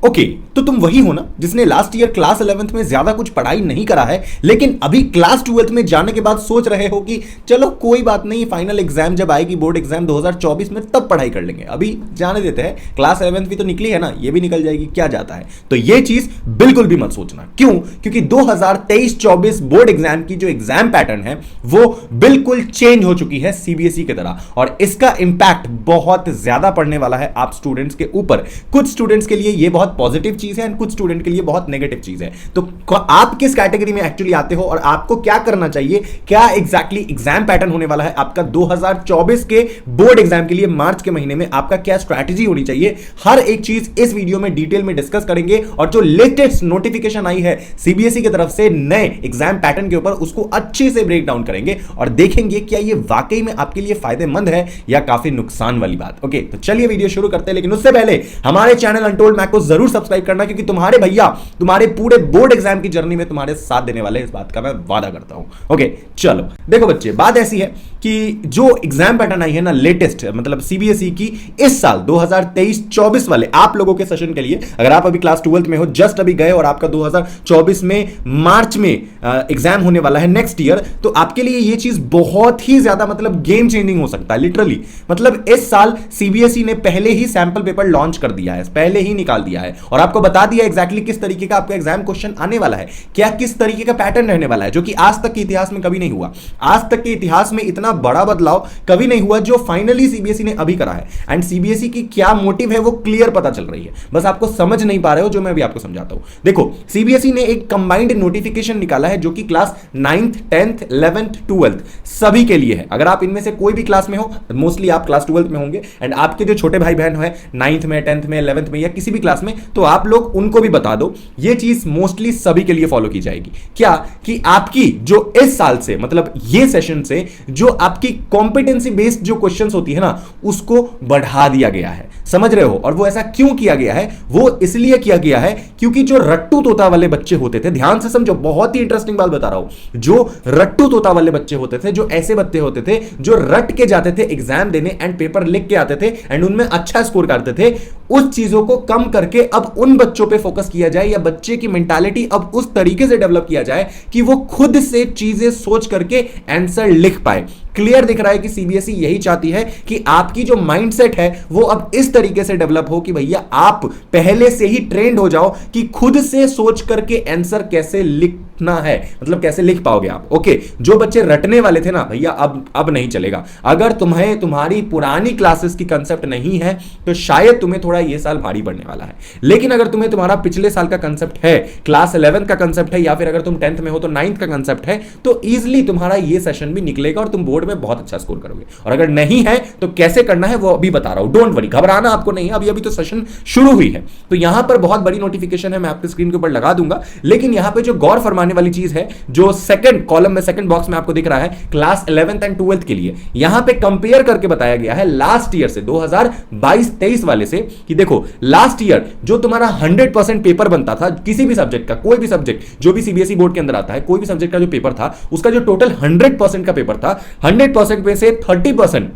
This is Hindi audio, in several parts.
ओके, तो तुम वही हो ना जिसने लास्ट ईयर क्लास 11th में ज्यादा कुछ पढ़ाई नहीं करा है, लेकिन अभी क्लास 12th में जाने के बाद सोच रहे हो कि चलो कोई बात नहीं, फाइनल एग्जाम जब आएगी, बोर्ड एग्जाम 2024 में, तब पढ़ाई कर लेंगे, अभी जाने देते हैं, क्लास 11th भी तो निकली है ना, ये भी निकल जाएगी, क्या जाता है। तो ये चीज बिल्कुल भी मत सोचना। क्यों? क्योंकि 2023-24 बोर्ड एग्जाम की जो एग्जाम पैटर्न है वो बिल्कुल चेंज हो चुकी है सीबीएसई की तरह, और इसका इंपैक्ट बहुत ज्यादा पड़ने वाला है आप स्टूडेंट्स के ऊपर। कुछ स्टूडेंट्स के लिए ये बहुत पॉजिटिव चीज है, कुछ स्टूडेंट के लिए बहुत नेगेटिव चीज है। तो आप किस कैटेगरी में एक्चुअली आते हो और आपको क्या करना चाहिए, क्या एग्जैक्टली एग्जाम पैटर्न होने वाला है आपका 2024 के बोर्ड एग्जाम के लिए मार्च के महीने में, आपका क्या स्ट्रैटेजी होनी चाहिए, हर एक चीज इस वीडियो में डिटेल में डिस्कस करेंगे। और जो लेटेस्ट नोटिफिकेशन आई है सीबीएसई की तरफ से नए एग्जाम पैटर्न के ऊपर, उसको अच्छे से ब्रेक डाउन करेंगे और देखेंगे क्या ये वाकई में आपके लिए फायदेमंद है या काफी नुकसान वाली बात। ओके, तो चलिए वीडियो शुरू करते हैं, लेकिन उससे पहले हमारे चैनल अनटोल्ड मैक को जरूर सब्सक्राइब करना, क्योंकि तुम्हारे भैया तुम्हारे पूरे बोर्ड एग्जाम की जर्नी में तुम्हारे साथ देने वाले, इस बात का मैं वादा करता हूं। ओके, चलो देखो बच्चे, बात ऐसी है कि जो एग्जाम पैटर्न आई है ना लेटेस्ट, मतलब सीबीएसई की इस साल 2023-24 वाले आप लोगों के सेशन के लिए, अगर आप अभी क्लास 12th में हो, जस्ट अभी गए और आपका 2024 में मार्च में एग्जाम होने वाला है नेक्स्ट ईयर, तो आपके लिए ये चीज बहुत ही ज्यादा मतलब गेम चेंजिंग हो सकता है लिटरली। मतलब इस साल सीबीएसई ने पहले ही सैंपल पेपर लॉन्च कर दिया है, पहले ही निकाल दिया है और आपको बता दिया एग्जैक्टली किस तरीके का आपका एग्जाम क्वेश्चन आने वाला है, क्या किस तरीके का पैटर्न रहने वाला है, जो कि आज तक के इतिहास में कभी नहीं हुआ। आज तक के इतिहास में इतना बड़ा बदलाव कभी नहीं हुआ जो फाइनली सीबीएसई ने अभी करा है। एंड सीबीएसई की क्या मोटिव है वो क्लियर पता चल रही है, बस आपको समझ नहीं पा रहे हो, जो मैं अभी आपको समझाता हूं। देखो, सीबीएसई ने एक कंबाइंड नोटिफिकेशन निकाला है जो कि class 9th 10th 11th 12th सभी के लिए है। अगर आप इनमें से कोई भी क्लास में हो, मोस्टली आप क्लास 12th में होंगे, एंड आपके जो छोटे भाई बहन है 9th में 10th में 11th में या किसी भी क्लास में, तो आप लोग उनको भी बता दो, ये चीज मोस्टली सभी के लिए फॉलो की जाएगी। क्या कि आपकी जो इस साल से, मतलब ये सेशन से, जो आपकी कॉम्पिटेंसी बेस्ड जो क्वेश्चंस होती है ना, उसको बढ़ा दिया गया है। समझ रहे हो? और वो ऐसा क्यों किया गया है? वो इसलिए किया गया है क्योंकि जो रट्टू तोता वाले बच्चे होते थे, ध्यान से समझो, बहुत ही इंटरेस्टिंग बात बता रहा हूं, जो रट्टू तोता वाले बच्चे होते थे, जो ऐसे बच्चे होते थे जो रट के जाते थे एग्जाम देने एंड पेपर लिख के आते थे एंड उनमें अच्छा स्कोर करते थे, उस चीजों को कम करके अब उन बच्चों पे फोकस किया जाए, या बच्चे की मेंटालिटी अब उस तरीके से डेवलप किया जाए कि वो खुद से चीजें सोच करके आंसर लिख पाए। क्लियर दिख रहा है कि सीबीएसई यही चाहती है कि आपकी जो माइंडसेट है वो अब इस तरीके से डेवलप हो कि भैया आप पहले से ही ट्रेंड हो जाओ कि खुद से सोच करके आंसर कैसे लिखना है, मतलब कैसे लिख पाओगे आप। ओके, जो बच्चे रटने वाले थे ना भैया, अब नहीं चलेगा। अगर तुम्हें तुम्हारी पुरानी क्लासेस की कंसेप्ट नहीं है तो शायद तुम्हें थोड़ा ये साल भारी पड़ने वाला है, लेकिन अगर तुम्हें तुम्हारा पिछले साल का कंसेप्ट है, क्लास 11 का कंसेप्ट है, या फिर अगर तुम 10th में हो तो 9th का कंसेप्ट है, तो ईजिली तुम्हारा ये सेशन भी निकलेगा और तुम बोर्ड में बहुत अच्छा स्कोर करोगे। और अगर नहीं है तो कैसे करना है वो अभी बता रहा हूं, डोंट वरी, घबराना आपको नहीं है, अभी तो सेशन शुरू हुई है। तो यहां पर बहुत बड़ी नोटिफिकेशन है, मैं आपके स्क्रीन के ऊपर लगा दूंगा, लेकिन यहां पे जो गौर फरमाने वाली चीज है, जो सेकंड कॉलम में, सेकंड बॉक्स में आपको दिख रहा है, क्लास 11th एंड 12th के लिए यहां पे कंपेयर करके बताया गया है लास्ट ईयर से, 2022-23 वाले से, कि देखो लास्ट ईयर जो तुम्हारा 100% पेपर बनता था किसी भी सब्जेक्ट का, कोई भी सब्जेक्ट जो भी सीबीएसई बोर्ड के अंदर आता है, कोई भी सब्जेक्ट का जो पेपर था, उसका जो टोटल 100% का पेपर था, 100% में से 30%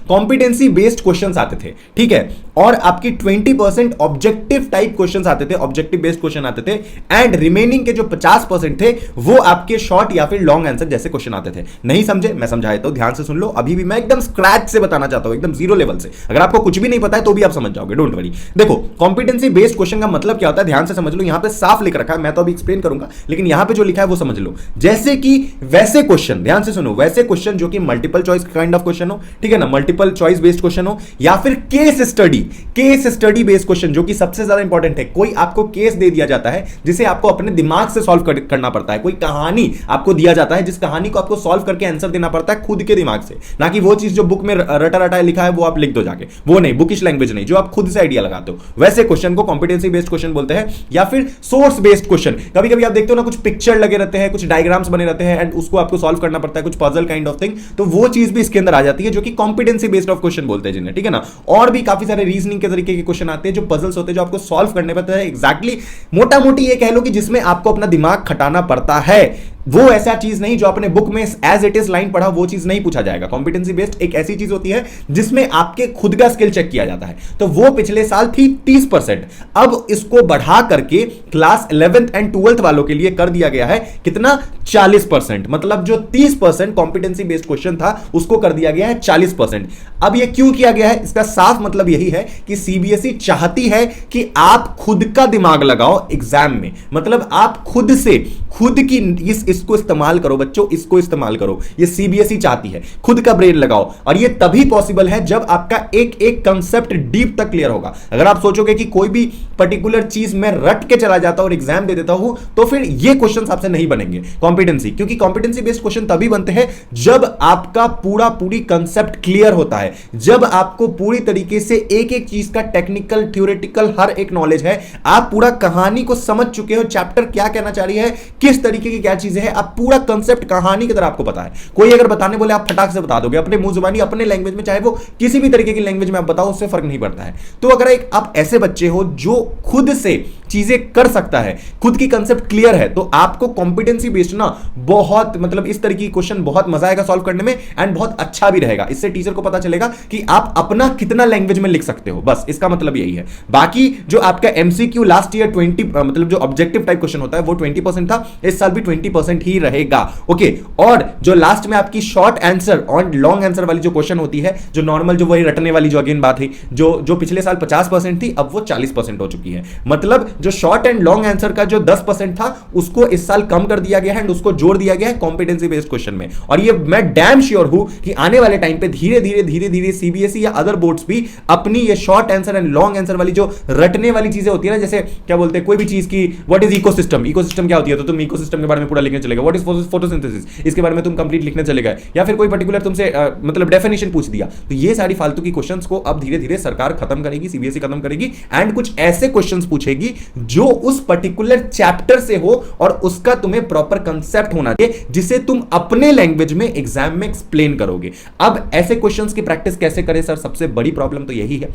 कॉम्पिटेंसी बेस्ड क्वेश्चंस आते थे, ठीक है, और आपकी 20% ऑब्जेक्टिव टाइप क्वेश्चंस आते थे, ऑब्जेक्टिव बेस्ड क्वेश्चन आते थे, एंड रिमेनिंग के जो 50% थे वो आपके शॉर्ट या फिर लॉन्ग आंसर जैसे क्वेश्चन आते थे। नहीं समझे? मैं समझाया तो ध्यान से सुन लो, अभी भी मैं एकदम स्क्रैच से बताना चाहता हूं, एकदम जीरो लेवल से। अगर आपको कुछ भी नहीं पता है तो भी आप समझ जाओगे, डोंट वरी। देखो, कॉम्पिटेंसी बेस्ड क्वेश्चन का मतलब क्या होता है, ध्यान से समझ लो, यहां पे साफ लिख रखा है, मैं तो अभी एक्सप्लेन करूंगा, लेकिन यहां पे जो लिखा है वो समझ लो। जैसे कि वैसे क्वेश्चन, ध्यान से सुनो, वैसे क्वेश्चन जो कि multiple choice kind of question हो, ठीक है ना, मल्टीपल चॉइस बेस्ड क्वेश्चन हो, या फिर केस स्टडी बेस्ड क्वेश्चन, जो कि सबसे ज्यादा इंपॉर्टेंट है। कोई आपको केस दे दिया जाता है जिसे आपको अपने दिमाग से सॉल्व करना पड़ता है, कोई कहानी आपको दिया जाता है जिस कहानी को आपको सॉल्व करके आंसर देना पड़ता है खुद के दिमाग से, ना कि वो चीज जो बुक में रटा रटा लिखा है वो आप लिख दो जाके, वो नहीं, बुकिश लैंग्वेज नहीं, जो आप खुद से आइडिया लगाते हो, वैसे क्वेश्चन को कॉम्पिटेंसी बेस्ड क्वेश्चन बोलते हैं। या फिर सोर्स बेस्ड क्वेश्चन, कभी कभी आप देखते हो ना, कुछ पिक्चर लगे रहते हैं, कुछ डायग्राम्स बने रहते हैं, एंड उसको आपको सॉल्व करना पड़ता है, कुछ पजल काइंड ऑफ थिंग, तो वो चीज भी इसके अंदर आ जाती है, जो कि कॉम्पिटेंसी बेस्ड ऑफ क्वेश्चन बोलते हैं जिन्हें, ठीक है ना। और भी काफी सारे रीजनिंग के तरीके के क्वेश्चन आते हैं, जो पजल्स होते हैं, जो आपको सॉल्व करने पड़ते हैं, एग्जैक्टली मोटा मोटी ये कह लो कि जिसमें आपको अपना दिमाग खटाना पड़ता है। वो ऐसा चीज नहीं जो अपने बुक में एज इट इज लाइन पढ़ा, वो चीज नहीं पूछा जाएगा। कॉम्पिटेंसी बेस्ड एक ऐसी चीज होती है जिसमें आपके खुद का स्किल चेक किया जाता है। तो वो पिछले साल थी 30%, अब इसको बढ़ा करके क्लास 11th एंड 12th वालों के लिए कर दिया गया है कितना, 40%। मतलब जो 30% कॉम्पिटेंसी बेस्ड क्वेश्चन था उसको कर दिया गया है 40%। अब ये क्यों किया गया है, इसका साफ मतलब यही है कि सीबीएसई चाहती है कि आप खुद का दिमाग लगाओ एग्जाम में। मतलब आप खुद से खुद की इसको इस्तेमाल करो बच्चों, इसको इस्तेमाल करो। ये सीबीएसई चाहती है, खुद का ब्रेन लगाओ। और ये तभी पॉसिबल है जब आपका एक एक कंसेप्ट डीप तक क्लियर होगा। अगर आप सोचोगे कि कोई भी पर्टिकुलर चीज में रट के चला जाता हूं और एग्जाम दे देता हूं, तो फिर ये क्वेश्चन आपसे नहीं बनेंगे कॉम्पिटेंसी। क्योंकि कॉम्पिटेंसी बेस्ड क्वेश्चन तभी बनते हैं जब आपका पूरी कंसेप्ट क्लियर होता है, जब आपको पूरी तरीके से एक एक चीज का टेक्निकल थ्योरेटिकल हर एक नॉलेज है, आप पूरा कहानी को समझ चुके हो, चैप्टर क्या कहना चाह रही है, किस तरीके की क्या चीजें हैं, आप पूरा कंसेप्ट कहानी की तरह आपको पता है। कोई अगर बताने बोले आप फटाक से बता दोगे अपने मुंह जुबानी, अपने लैंग्वेज में, चाहे वो किसी भी तरीके की लैंग्वेज में आप बताओ, उससे फर्क नहीं पड़ता है। तो अगर एक आप ऐसे बच्चे हो जो खुद से चीजें कर सकता है, खुद की कंसेप्ट क्लियर है, तो आपको कॉम्पिटेंसी बेस्ड ना बहुत मतलब इस तरीके की क्वेश्चन बहुत मजा आएगा सॉल्व करने में, एंड बहुत अच्छा भी रहेगा। इससे टीचर को पता चलेगा कि आप अपना कितना लैंग्वेज में लिख सकते हो, बस इसका मतलब यही है। बाकी जो आपका एमसीक्यू लास्ट ईयर 20 मतलब जो ऑब्जेक्टिव टाइप क्वेश्चन होता है वो 20% था, इस साल भी 20% ही रहेगा। ओके, और जो लास्ट में आपकी शॉर्ट आंसर और लॉन्ग आंसर वाली जो क्वेश्चन होती है, जो नॉर्मल जो वही रटने वाली जो अगेन बात है, जो पिछले साल 50% थी, अब वो 40% हो चुकी है। मतलब जो शॉर्ट एंड लॉन्ग आंसर का जो 10% था उसको इस साल कम कर दिया गया है एंड उसको जोड़ दिया गया है कॉम्पिटेंसी बेस्ड क्वेश्चन में। और ये मैं डैम श्योर हूं कि आने वाले टाइम पे धीरे धीरे सीबीएसई या अदर बोर्ड्स भी अपनी ये short answer and long answer वाली जो रटने वाली चीजें होती है ना, जैसे क्या बोलते हैं कोई भी चीज की व्हाट इज इकोसिस्टम, इकोसिस्टम क्या होती है, तो तुम इकोसिस्टम के बारे में पूरा लिखने चलेगा। व्हाट इज फोटोसिंथेसिस, इसके बारे में तुम कंप्लीट लिखने चलेगा, या फिर कोई पर्टिकुलर तुमसे मतलब डेफिनेशन पूछ दिया। तो ये सारी फालतू की क्वेश्चंस को अब धीरे धीरे सरकार खत्म करेगी, सीबीएसई खत्म करेगी, एंड कुछ ऐसे क्वेश्चंस पूछेगी जो उस पर्टिकुलर चैप्टर से हो और उसका तुम्हें प्रॉपर कंसेप्ट होना चाहिए, जिसे तुम अपने लैंग्वेज में एग्जाम में एक्सप्लेन करोगे। अब ऐसे क्वेश्चंस की प्रैक्टिस कैसे करें सर, सबसे बड़ी प्रॉब्लम तो यही है।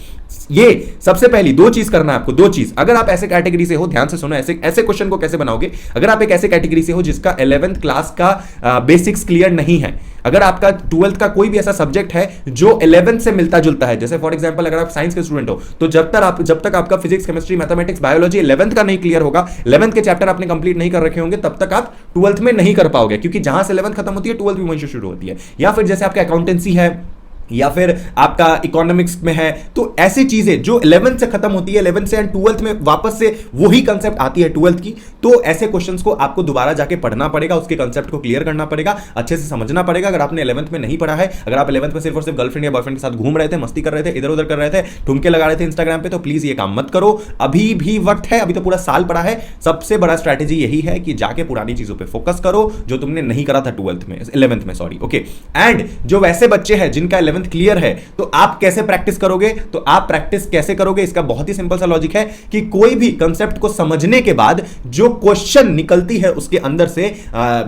ये सबसे पहली दो चीज करना है आपको, दो चीज। अगर आप ऐसे कैटेगरी से हो, ध्यान से सुनो, ऐसे क्वेश्चन को कैसे बनाओगे। अगर आप एक ऐसे कैटेगरी से हो जिसका 11th क्लास का बेसिक्स क्लियर नहीं है, अगर आपका 12th का कोई भी ऐसा सब्जेक्ट है जो 11th से मिलता जुलता है, जैसे फॉर एग्जांपल अगर आप साइंस के स्टूडेंट हो, तो जब तक आपका physics chemistry mathematics biology 11th का नहीं क्लियर होगा, 11th के चैप्टर आपने कंप्लीट नहीं कर रखे होंगे, तब तक आप 12th में नहीं कर पाओगे। क्योंकि जहां से 11th खत्म होती है 12th भी वहीं से शुरू होती है। या फिर जैसे आपका अकाउंटेंसी है या फिर आपका इकोनॉमिक्स में है, तो ऐसी चीजें जो 11th से खत्म होती है, 11th से एंड 12th में वापस से वही कंसेप्ट आती है 12th की, तो ऐसे क्वेश्चंस को आपको दोबारा जाके पढ़ना पड़ेगा, उसके कंसेप्ट को क्लियर करना पड़ेगा, अच्छे से समझना पड़ेगा। अगर आपने 11th में नहीं पढ़ा है, अगर आप 11th में सिर्फ और सिर्फ गर्लफ्रेंड या बॉयफ्रेंड के साथ घूम रहे थे, मस्ती कर रहे थे, इधर उधर कर रहे थे, ठुमके लगा रहे थे इंस्टाग्राम पे, तो प्लीज ये काम मत करो। अभी भी वक्त है, अभी तो पूरा साल पड़ा है। सबसे बड़ा स्ट्रैटेजी यही है कि जाके पुरानी चीजों पे फोकस करो जो तुमने नहीं करा था 11th में सॉरी। ओके, एंड जो वैसे बच्चे हैं जिनका 11th क्लियर है, तो आप कैसे प्रैक्टिस करोगे, तो आप प्रैक्टिस कैसे करोगे, इसका बहुत ही सिंपल सा लॉजिक है कि कोई भी कंसेप्ट को समझने के बाद जो क्वेश्चन निकलती है उसके अंदर से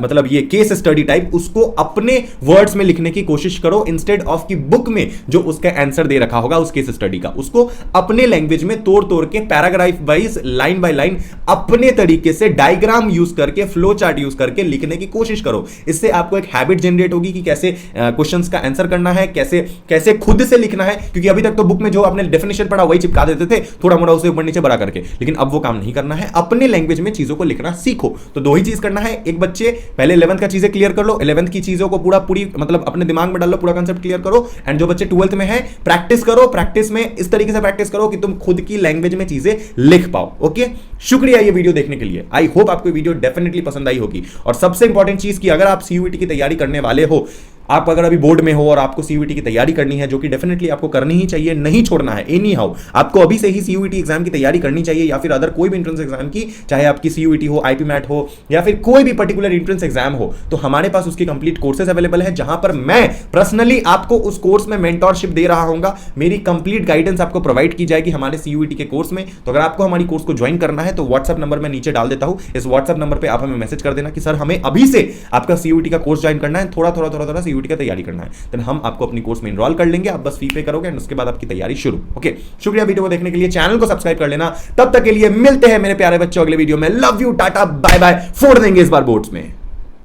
मतलब ये केस स्टडी टाइप, उसको अपने वर्ड्स में लिखने की कोशिश करो, इंस्टेड ऑफ की बुक में जो उसका आंसर दे रखा होगा उस केस स्टडी का, उसको अपने लैंग्वेज में तोड़ तोड़ के paragraph wise line by line अपने तरीके से डायग्राम यूज करके, फ्लो चार्ट यूज करके लिखने की कोशिश करो। इससे आपको एक हैबिट जनरेट होगी कि कैसे क्वेश्चंस का आंसर करना है, कैसे कैसे खुद से लिखना है। क्योंकि अभी तक तो बुक में जो आपने डेफिनेशन पढ़ा वही चिपका देते थे, थोड़ा मोड़ा उसे ऊपर नीचे बड़ा करके, लेकिन अब वो काम नहीं करना है। अपने लैंग्वेज में चीजों को लिखना सीखो। तो दो ही चीज करना है, एक बच्चे पहले 11th का चीजें क्लियर कर लो, 11th की चीजों को पूरी मतलब अपने दिमाग में डाल लो, पूरा कंसेप्ट क्लियर करो। एंड जो बच्चे 12th में है, प्रैक्टिस करो, प्रैक्टिस में इस तरीके से प्रैक्टिस करो कि तुम खुद की लैंग्वेज में चीजें लिख पाओ। ओके, शुक्रिया ये वीडियो देखने के लिए। आई होप आपको वीडियो डेफिनेटली पसंद आई होगी। और सबसे इंपॉर्टेंट चीज की, अगर आप सीयूईटी की तैयारी करने वाले हो, आप अगर अभी बोर्ड में हो और आपको सीयूईटी की तैयारी करनी है, जो कि डेफिनेटली आपको करनी ही चाहिए, नहीं छोड़ना है एनी हाउ, आपको अभी से ही सीयूईटी एग्जाम की तैयारी करनी चाहिए, या फिर अदर कोई भी एंट्रेंस एग्जाम की, चाहे आपकी सीयूईटी हो, आईपी मैट हो, या फिर कोई भी पर्टिकुलर एंट्रेंस एग्जाम हो, तो हमारे पास उसकी कंप्लीट कोर्सेज अवेलेबल है, जहां पर मैं पर्सनली आपको उस कोर्स में मेंटोरशिप दे रहा हूंगा। मेरी कंप्लीट गाइडेंस आपको प्रोवाइड की जाएगी हमारे सीयूईटी के कोर्स में। तो अगर आपको हमारी कोर्स को ज्वाइन करना है तो व्हाट्सएप नंबर मैं नीचे डाल देता हूं, इस व्हाट्सएप नंबर पर आप हमें मैसेज कर देना कि सर हमें अभी से आपका सीयूईटी का कोर्स ज्वाइन करना है, थोड़ा सीयूईटी का तैयारी करना है, तो हम आपको अपनी कोर्स में इनरोल कर लेंगे। आप बस फी पे करोगे एंड उसके बाद आपकी तैयारी शुरू। ओके, शुक्रिया वीडियो को देखने के लिए, चैनल को सब्सक्राइब कर लेना। तब तक के लिए मिलते हैं मेरे प्यारे बच्चों अगले वीडियो में। Love you, tata bye bye, फोड़ देंगे इस बार बोर्ड्स में।